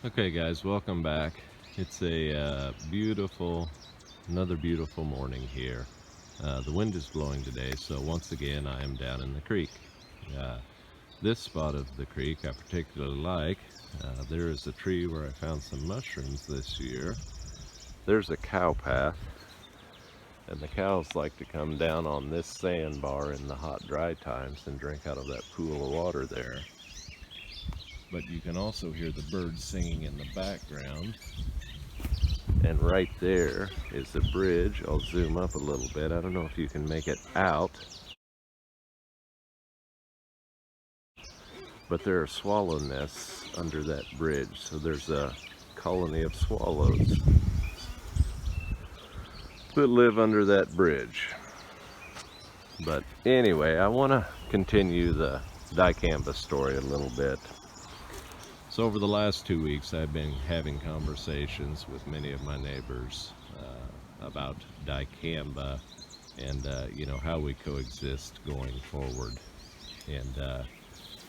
Okay guys, welcome back. It's a another beautiful morning here. The wind is blowing today, so once again I am down in the creek. Uh, this spot of the creek I particularly like. There is a tree where I found some mushrooms this year. There's a cow path, and the cows like to come down on this sandbar in the hot dry times and drink out of that pool of water there. But you can also hear the birds singing in the background. And right there is the bridge. I'll zoom up a little bit. I don't know if you can make it out, but there are swallow nests under that bridge. So there's a colony of swallows that live under that bridge. But anyway, I want to continue the Dicamba story a little bit. So over the last 2 weeks, I've been having conversations with many of my neighbors about Dicamba and how we coexist going forward. And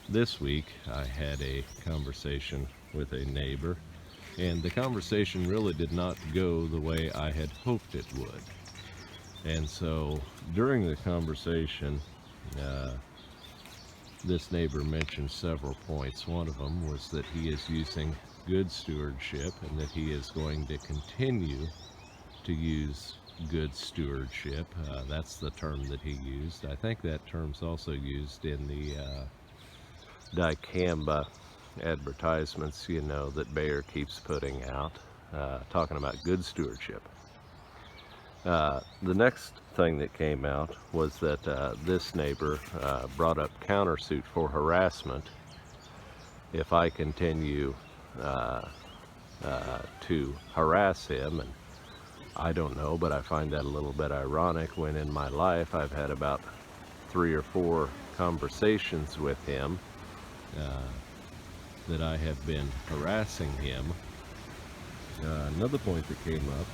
this week, I had a conversation with a neighbor, and the conversation really did not go the way I had hoped it would. And so during the conversation, this neighbor mentioned several points. One of them was that he is using good stewardship and that he is going to continue to use good stewardship. That's the term that he used. I think that term's also used in the Dicamba advertisements, that Bayer keeps putting out, talking about good stewardship. The next thing that came out was that this neighbor brought up countersuit for harassment if I continue to harass him. And I don't know, but I find that a little bit ironic when in my life I've had about 3 or 4 conversations with him that I have been harassing him. Another point that came up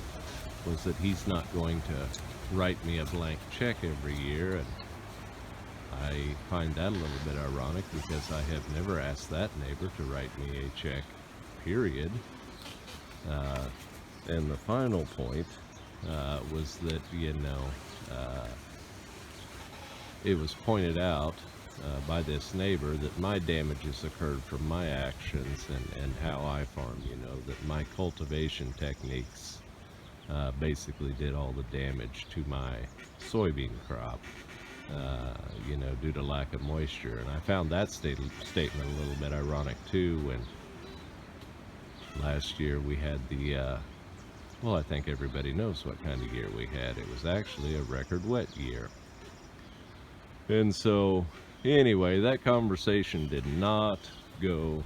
was that he's not going to write me a blank check every year, and I find that a little bit ironic because I have never asked that neighbor to write me a check, period. And the final point was that, it was pointed out by this neighbor that my damages occurred from my actions and how I farm, that my cultivation techniques basically did all the damage to my soybean crop, due to lack of moisture. And I found that statement a little bit ironic too, when last year we had the, I think everybody knows what kind of year we had. It was actually a record wet year. And so, anyway, that conversation did not go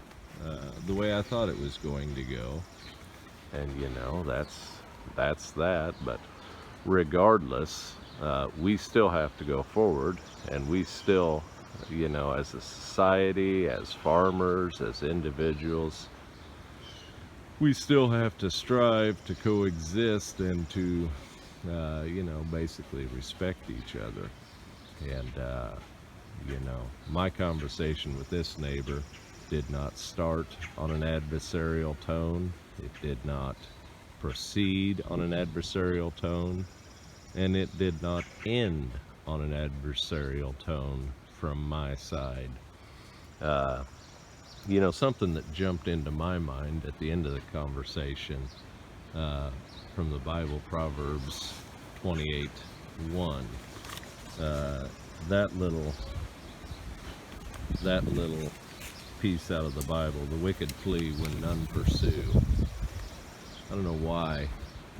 the way I thought it was going to go. And, that's that. But regardless, we still have to go forward, and we still, as a society, as farmers, as individuals, we still have to strive to coexist and to, basically respect each other. And, my conversation with this neighbor did not start on an adversarial tone. It did not proceed on an adversarial tone, and it did not end on an adversarial tone from my side. Something that jumped into my mind at the end of the conversation from the Bible, Proverbs 28:1. That little piece out of the Bible: the wicked flee when none pursue. I don't know why,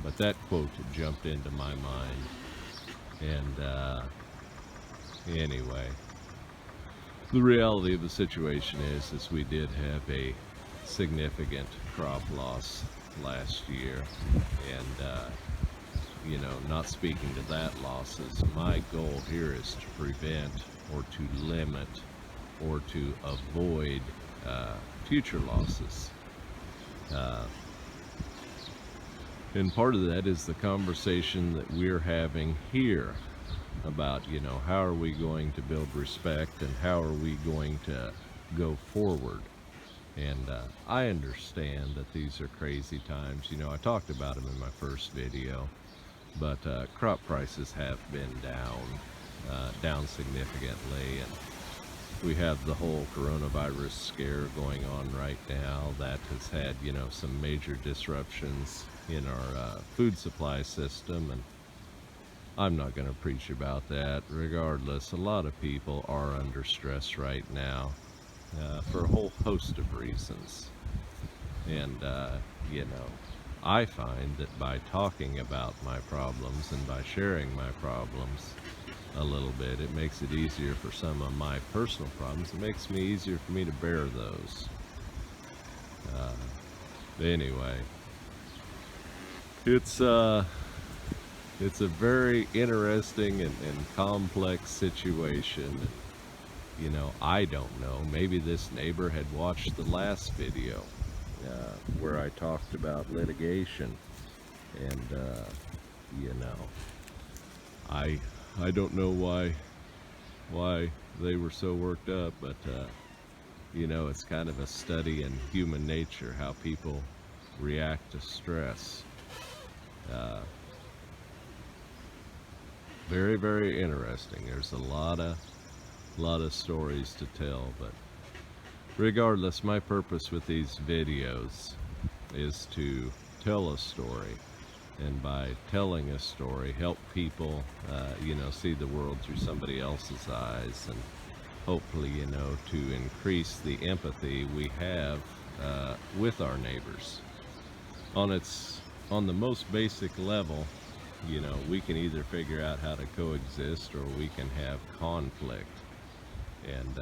but that quote jumped into my mind. And anyway, the reality of the situation is we did have a significant crop loss last year. And not speaking to that losses, my goal here is to prevent or to limit or to avoid future losses. And part of that is the conversation that we're having here about, how are we going to build respect and how are we going to go forward. And I understand that these are crazy times. You know, I talked about them in my first video, but crop prices have been down significantly, and we have the whole coronavirus scare going on right now that has had, you know, some major disruptions in our food supply system, and I'm not going to preach about that. Regardless, a lot of people are under stress right now for a whole host of reasons. And, you know, I find that by talking about my problems and by sharing my problems a little bit, it makes it easier for some of my personal problems. It makes me easier for me to bear those. Anyway, it's a very interesting and complex situation. You know, I don't know. Maybe this neighbor had watched the last video where I talked about litigation, and you know, I don't know why they were so worked up, but you know, it's kind of a study in human nature, how people react to stress. Very, very interesting. There's a lot of stories to tell, but regardless, my purpose with these videos is to tell a story, and by telling a story, help people, you know, see the world through somebody else's eyes, and hopefully, you know, to increase the empathy we have with our neighbors. On the most basic level, you know, we can either figure out how to coexist or we can have conflict. And,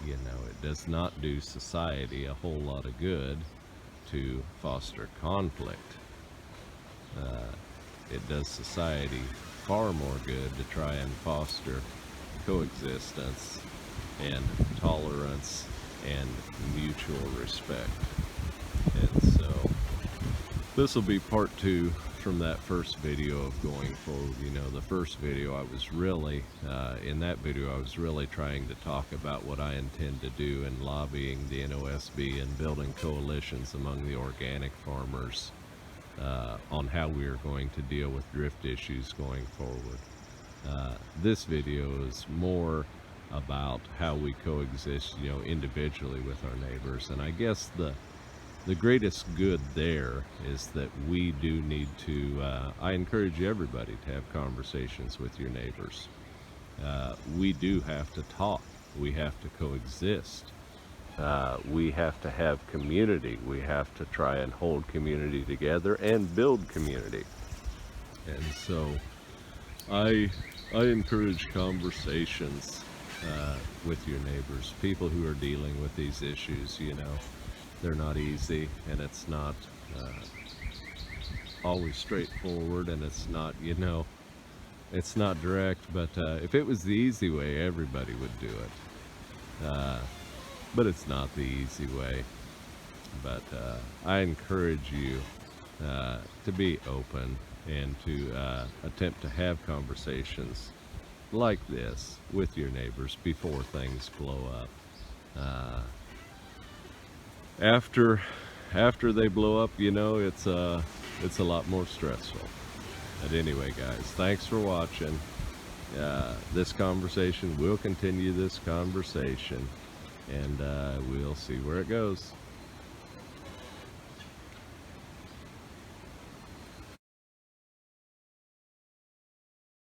you know, it does not do society a whole lot of good to foster conflict. It does society far more good to try and foster coexistence and tolerance and mutual respect. And so this will be part 2 from that first video of going forward. You know, the first video I was really, in that video I was really trying to talk about what I intend to do in lobbying the NOSB and building coalitions among the organic farmers on how we are going to deal with drift issues going forward. This video is more about how we coexist, you know, individually with our neighbors, and I guess the greatest good there is that we do need to, I encourage everybody to have conversations with your neighbors. We do have to talk. We have to coexist. We have to have community. We have to try and hold community together and build community. And so I encourage conversations with your neighbors, people who are dealing with these issues. You know, they're not easy, and it's not always straightforward, and it's not, you know, it's not direct, but if it was the easy way, everybody would do it. But it's not the easy way. But I encourage you to be open and to attempt to have conversations like this with your neighbors before things blow up. After they blow up, you know, it's a lot more stressful. But anyway, guys, thanks for watching. This conversation, we'll continue this conversation, and we'll see where it goes.